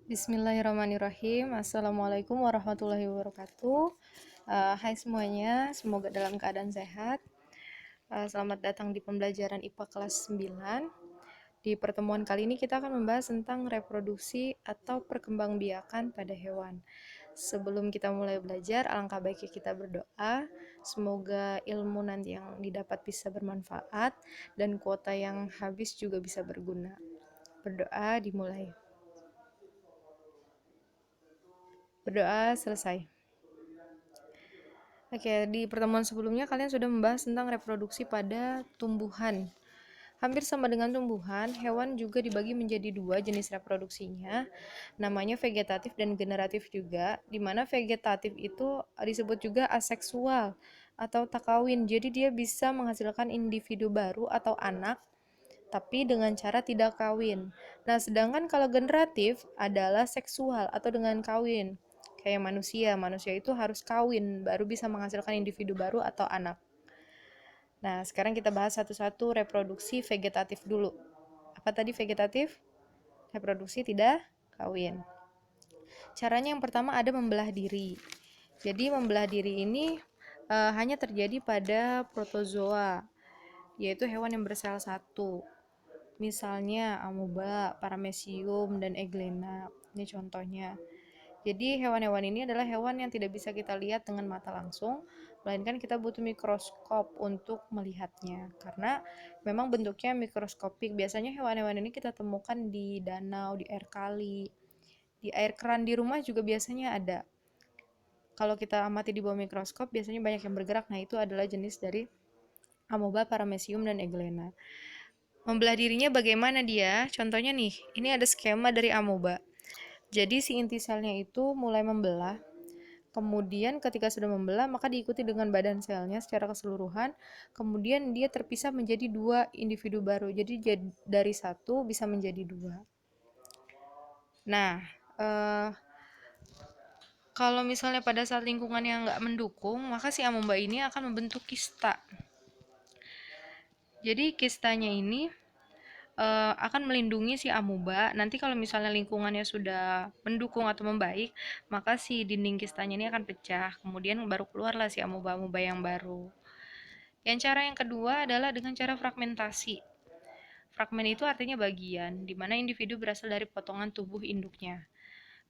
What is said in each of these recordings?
Bismillahirrahmanirrahim. Assalamualaikum warahmatullahi wabarakatuh. Hai semuanya, semoga dalam keadaan sehat. Selamat datang di pembelajaran IPA kelas 9. Di pertemuan kali ini kita akan membahas tentang reproduksi atau perkembangbiakan pada hewan. Sebelum kita mulai belajar, alangkah baiknya kita berdoa. Semoga ilmu nanti yang didapat bisa bermanfaat dan kuota yang habis juga bisa berguna. Berdoa dimulai. Berdoa selesai. Oke, di pertemuan sebelumnya kalian sudah membahas tentang reproduksi pada tumbuhan. Hampir sama dengan tumbuhan, hewan juga dibagi menjadi dua jenis reproduksinya, namanya vegetatif dan generatif juga, di mana vegetatif itu disebut juga aseksual atau tak kawin, jadi dia bisa menghasilkan individu baru atau anak, tapi dengan cara tidak kawin. Nah, sedangkan kalau generatif adalah seksual atau dengan kawin. Kayak manusia itu harus kawin baru bisa menghasilkan individu baru atau anak. Nah, sekarang kita bahas satu-satu reproduksi vegetatif dulu. Apa tadi vegetatif? Reproduksi tidak kawin. Caranya yang pertama ada membelah diri. Jadi membelah diri ini hanya terjadi pada protozoa, yaitu hewan yang bersel satu. Misalnya amoeba, paramecium, dan eglena. Ini contohnya. Jadi hewan-hewan ini adalah hewan yang tidak bisa kita lihat dengan mata langsung, melainkan kita butuh mikroskop untuk melihatnya. Karena memang bentuknya mikroskopik. Biasanya hewan-hewan ini kita temukan di danau, di air kali, di air keran di rumah juga biasanya ada. Kalau kita amati di bawah mikroskop, biasanya banyak yang bergerak. Nah, itu adalah jenis dari amoeba, paramecium, dan eglena. Membelah dirinya bagaimana dia? Contohnya nih, ini ada skema dari amoeba. Jadi si inti selnya itu mulai membelah, kemudian ketika sudah membelah maka diikuti dengan badan selnya secara keseluruhan, kemudian dia terpisah menjadi dua individu baru. Jadi dari satu bisa menjadi dua. Nah, kalau misalnya pada saat lingkungan yang nggak mendukung, maka si amoeba ini akan membentuk kista. Jadi kistanya ini akan melindungi si amoeba. Nanti kalau misalnya lingkungannya sudah mendukung atau membaik, maka si dinding kistanya ini akan pecah. Kemudian baru keluarlah si amoeba-amoeba yang baru. Cara yang kedua adalah dengan cara fragmentasi. Fragmen itu artinya bagian, di mana individu berasal dari potongan tubuh induknya.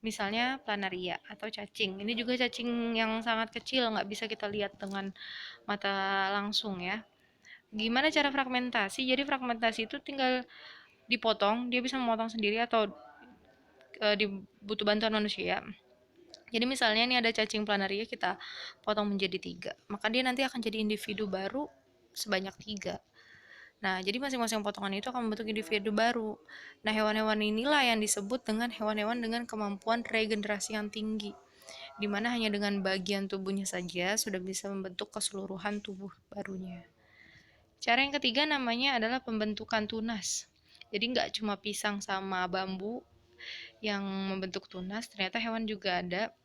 Misalnya planaria atau cacing. Ini juga cacing yang sangat kecil, nggak bisa kita lihat dengan mata langsung ya. Gimana cara fragmentasi? Jadi fragmentasi itu tinggal dipotong, dia bisa memotong sendiri atau butuh bantuan manusia. Jadi misalnya ini ada cacing planaria, kita potong menjadi 3, maka dia nanti akan jadi individu baru sebanyak 3. Nah, jadi masing-masing potongan itu akan membentuk individu baru. Nah, hewan-hewan inilah yang disebut dengan hewan-hewan dengan kemampuan regenerasi yang tinggi, di mana hanya dengan bagian tubuhnya saja sudah bisa membentuk keseluruhan tubuh barunya. Cara yang ketiga namanya adalah pembentukan tunas. Jadi nggak cuma pisang sama bambu yang membentuk tunas, ternyata hewan juga ada,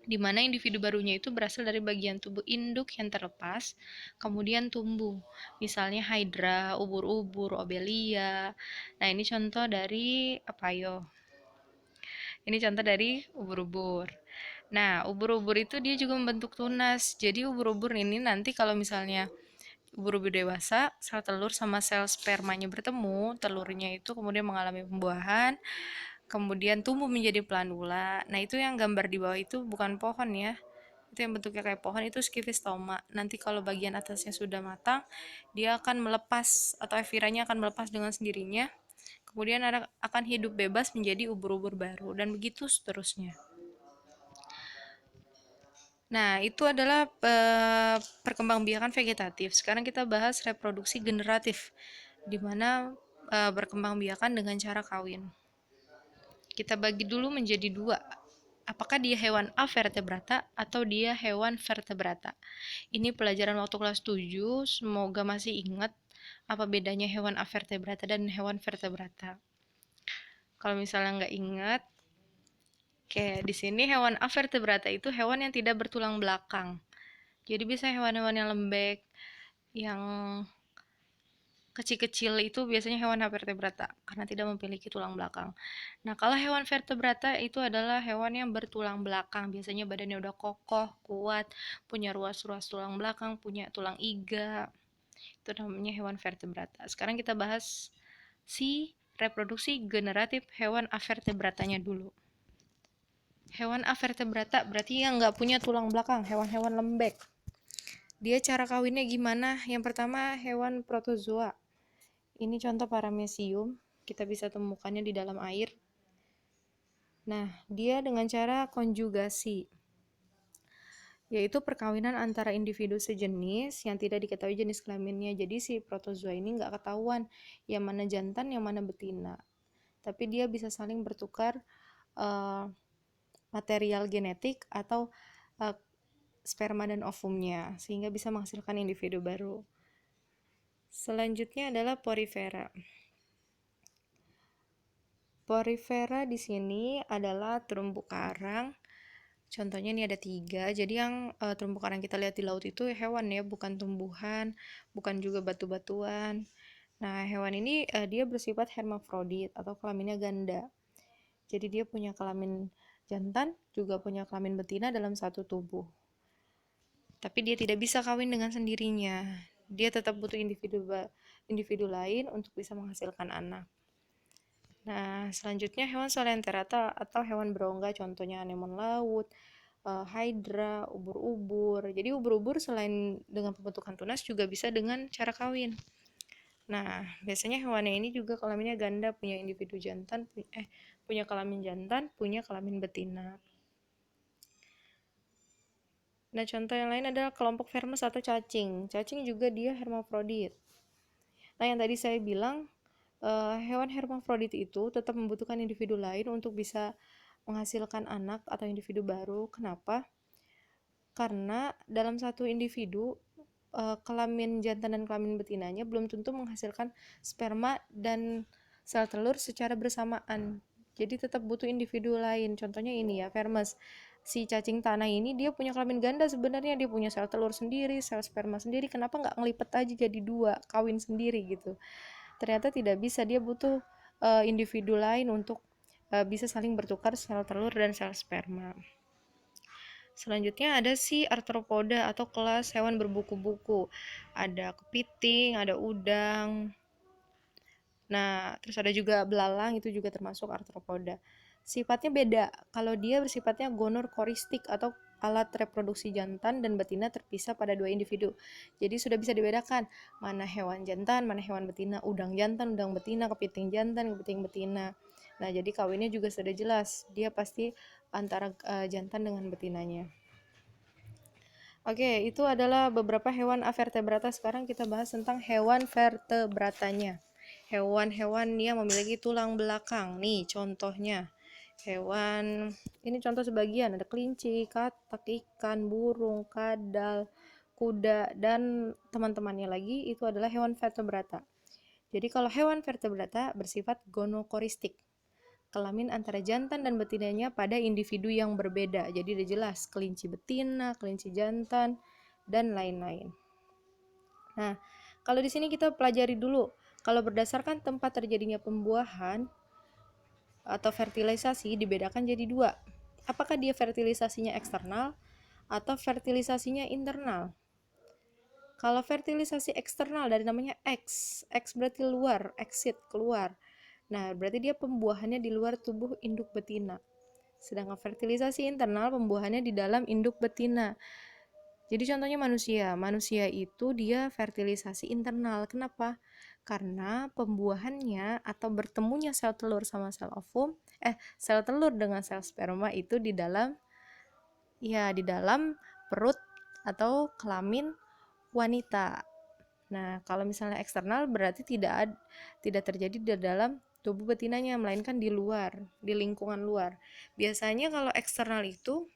di mana individu barunya itu berasal dari bagian tubuh induk yang terlepas, kemudian tumbuh. Misalnya hydra, ubur-ubur, obelia. Nah, ini contoh dari apayo. Ini contoh dari ubur-ubur. Nah, ubur-ubur itu dia juga membentuk tunas. Jadi ubur-ubur ini nanti kalau misalnya ubur-ubur dewasa, sel telur sama sel spermanya bertemu, telurnya itu kemudian mengalami pembuahan, kemudian tumbuh menjadi pelandula. Nah, itu yang gambar di bawah itu bukan pohon ya. Itu yang bentuknya kayak pohon itu skifistoma. Nanti kalau bagian atasnya sudah matang, dia akan melepas atau eviranya akan melepas dengan sendirinya. Kemudian akan hidup bebas menjadi ubur-ubur baru dan begitu seterusnya. Nah, itu adalah perkembangbiakan vegetatif. Sekarang kita bahas reproduksi generatif, di mana berkembangbiakan dengan cara kawin. Kita bagi dulu menjadi dua. Apakah dia hewan avertebrata atau dia hewan vertebrata? Ini pelajaran waktu kelas 7, semoga masih ingat apa bedanya hewan avertebrata dan hewan vertebrata. Kalau misalnya nggak ingat, oke, di sini hewan avertebrata itu hewan yang tidak bertulang belakang. Jadi bisa hewan-hewan yang lembek, yang kecil-kecil itu biasanya hewan vertebrata karena tidak memiliki tulang belakang. Nah, kalau hewan vertebrata itu adalah hewan yang bertulang belakang. Biasanya badannya udah kokoh, kuat, punya ruas-ruas tulang belakang, punya tulang iga. Itu namanya hewan vertebrata. Sekarang kita bahas si reproduksi generatif hewan avertebratanya dulu. Hewan avertebrata berarti yang nggak punya tulang belakang, hewan-hewan lembek. Dia cara kawinnya gimana? Yang pertama hewan protozoa. Ini contoh paramecium, kita bisa temukannya di dalam air. Nah, dia dengan cara konjugasi, yaitu perkawinan antara individu sejenis yang tidak diketahui jenis kelaminnya. Jadi si protozoa ini nggak ketahuan yang mana jantan, yang mana betina. Tapi dia bisa saling bertukar material genetik atau sperma dan ovumnya, sehingga bisa menghasilkan individu baru. Selanjutnya adalah porifera. Porifera di sini adalah terumbu karang. Contohnya ini ada 3. Jadi yang terumbu karang kita lihat di laut itu hewan ya, bukan tumbuhan, bukan juga batu-batuan. Nah, hewan ini dia bersifat hermafrodit atau kelaminnya ganda. Jadi dia punya kelamin jantan, juga punya kelamin betina dalam satu tubuh. Tapi dia tidak bisa kawin dengan sendirinya. Dia tetap butuh individu lain untuk bisa menghasilkan anak. Nah, selanjutnya hewan solenterata atau hewan berongga, contohnya anemon laut, hydra, ubur-ubur. Jadi ubur-ubur selain dengan pembentukan tunas juga bisa dengan cara kawin. Nah, biasanya hewannya ini juga kelaminnya ganda, punya individu jantan, punya kelamin jantan, punya kelamin betina. Nah, contoh yang lain adalah kelompok vermes atau cacing. Cacing juga dia hermafrodit. Nah, yang tadi saya bilang, hewan hermafrodit itu tetap membutuhkan individu lain untuk bisa menghasilkan anak atau individu baru. Kenapa? Karena dalam satu individu, kelamin jantan dan kelamin betinanya belum tentu menghasilkan sperma dan sel telur secara bersamaan. Jadi tetap butuh individu lain. Contohnya ini ya, vermes. Si cacing tanah ini dia punya kelamin ganda sebenarnya, dia punya sel telur sendiri, sel sperma sendiri. Kenapa nggak ngelipet aja jadi 2, kawin sendiri gitu? Ternyata tidak bisa, dia butuh individu lain untuk bisa saling bertukar sel telur dan sel sperma. Selanjutnya ada si arthropoda atau kelas hewan berbuku-buku. Ada kepiting, ada udang. Nah, terus ada juga belalang, itu juga termasuk arthropoda. Sifatnya beda. Kalau dia bersifatnya gonor-koristik atau alat reproduksi jantan dan betina terpisah pada 2 individu. Jadi sudah bisa dibedakan mana hewan jantan, mana hewan betina, udang jantan, udang betina, kepiting jantan, kepiting betina. Nah, jadi kawinnya juga sudah jelas. Dia pasti antara jantan dengan betinanya. Oke, itu adalah beberapa hewan avertebrata. Sekarang kita bahas tentang hewan vertebratanya. Hewan-hewan yang memiliki tulang belakang. Nih contohnya. Hewan, ini contoh sebagian. Ada kelinci, katak, ikan, burung, kadal, kuda, dan teman-temannya lagi. Itu adalah hewan vertebrata. Jadi kalau hewan vertebrata bersifat gonokoristik, kelamin antara jantan dan betinanya pada individu yang berbeda. Jadi udah jelas, kelinci betina, kelinci jantan, dan lain-lain. Nah, kalau di sini kita pelajari dulu, kalau berdasarkan tempat terjadinya pembuahan atau fertilisasi dibedakan jadi 2. Apakah dia fertilisasinya eksternal atau fertilisasinya internal? Kalau fertilisasi eksternal dari namanya X berarti luar, exit, keluar. Nah, berarti dia pembuahannya di luar tubuh induk betina. Sedangkan fertilisasi internal pembuahannya di dalam induk betina. Jadi contohnya manusia. Manusia itu dia fertilisasi internal. Kenapa? Karena pembuahannya atau bertemunya sel telur sama sel ovum, sel telur dengan sel sperma itu di dalam perut atau kelamin wanita. Nah, kalau misalnya eksternal berarti tidak terjadi di dalam tubuh betinanya, melainkan di luar, di lingkungan luar. Biasanya kalau eksternal itu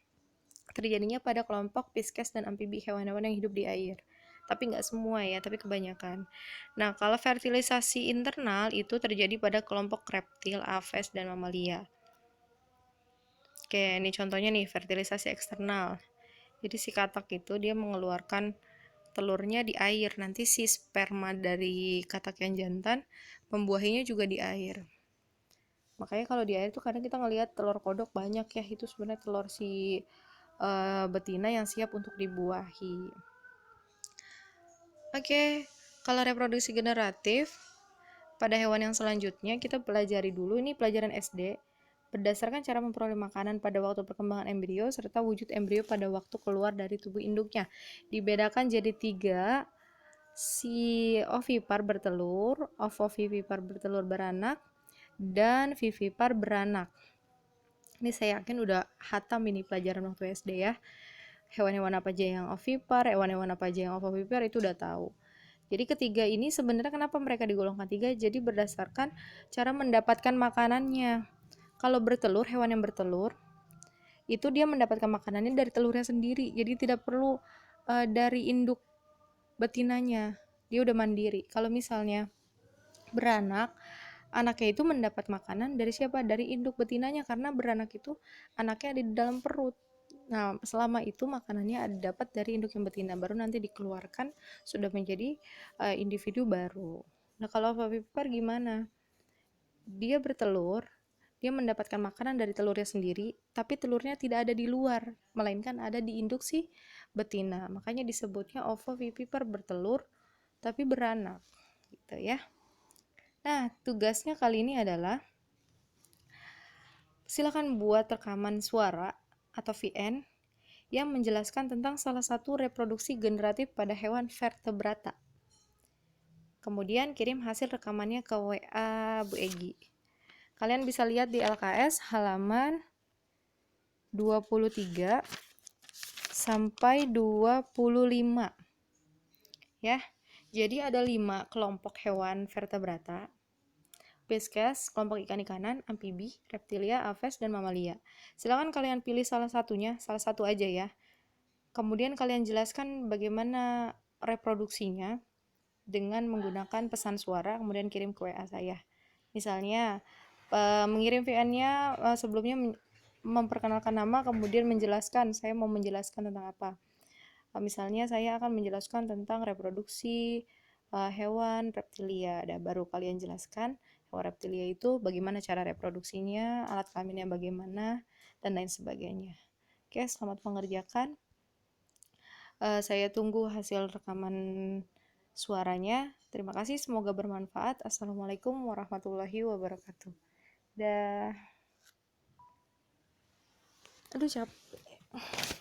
terjadinya pada kelompok Pisces dan amfibi, hewan-hewan yang hidup di air. Tapi nggak semua ya, tapi kebanyakan. Nah, kalau fertilisasi internal itu terjadi pada kelompok reptil, aves, dan mamalia. Oke, ini contohnya nih, fertilisasi eksternal. Jadi si katak itu dia mengeluarkan telurnya di air, nanti si sperma dari katak yang jantan membuahinya juga di air. Makanya kalau di air tuh kadang kita ngelihat telur kodok banyak ya, itu sebenarnya telur si betina yang siap untuk dibuahi. Oke, kalau reproduksi generatif pada hewan yang selanjutnya kita pelajari dulu, ini pelajaran SD, berdasarkan cara memperoleh makanan pada waktu perkembangan embrio serta wujud embrio pada waktu keluar dari tubuh induknya. Dibedakan jadi 3, si ovipar bertelur, ovovivipar bertelur beranak, dan vivipar beranak. Ini saya yakin udah hatam ini pelajaran waktu SD ya. Hewan-hewan apa aja yang ovipar, hewan-hewan apa aja yang ovovivipar itu udah tahu. Jadi ketiga ini sebenarnya kenapa mereka digolongkan 3? Jadi berdasarkan cara mendapatkan makanannya. Kalau bertelur, hewan yang bertelur itu dia mendapatkan makanannya dari telurnya sendiri. Jadi tidak perlu dari induk betinanya. Dia udah mandiri. Kalau misalnya beranak, anaknya itu mendapat makanan dari siapa? Dari induk betinanya, karena beranak itu anaknya ada di dalam perut. Nah, selama itu makanannya ada dapat dari induk yang betina, baru nanti dikeluarkan sudah menjadi individu baru. Nah, kalau ovipar gimana? Dia bertelur, dia mendapatkan makanan dari telurnya sendiri, tapi telurnya tidak ada di luar, melainkan ada di induk si betina. Makanya disebutnya ovovivipar, bertelur tapi beranak, gitu ya. Nah, tugasnya kali ini adalah silakan buat rekaman suara atau VN yang menjelaskan tentang salah satu reproduksi generatif pada hewan vertebrata. Kemudian kirim hasil rekamannya ke WA Bu Egi. Kalian bisa lihat di LKS halaman 23 sampai 25. Ya. Jadi ada 5 kelompok hewan vertebrata. Base kelompok ikan-ikanan, amfibi, reptilia, aves, dan mamalia. Silakan kalian pilih salah satunya, salah satu aja ya. Kemudian kalian jelaskan bagaimana reproduksinya dengan menggunakan pesan suara, kemudian kirim ke WA saya. Misalnya, mengirim VN-nya sebelumnya memperkenalkan nama, kemudian menjelaskan, saya mau menjelaskan tentang apa. Misalnya saya akan menjelaskan tentang reproduksi hewan reptilia. Dan baru kalian jelaskan hewan reptilia itu bagaimana cara reproduksinya, alat kelaminnya bagaimana, dan lain sebagainya. Oke, selamat mengerjakan. Saya tunggu hasil rekaman suaranya. Terima kasih, semoga bermanfaat. Assalamualaikum warahmatullahi wabarakatuh. Dah. Aduh, capek.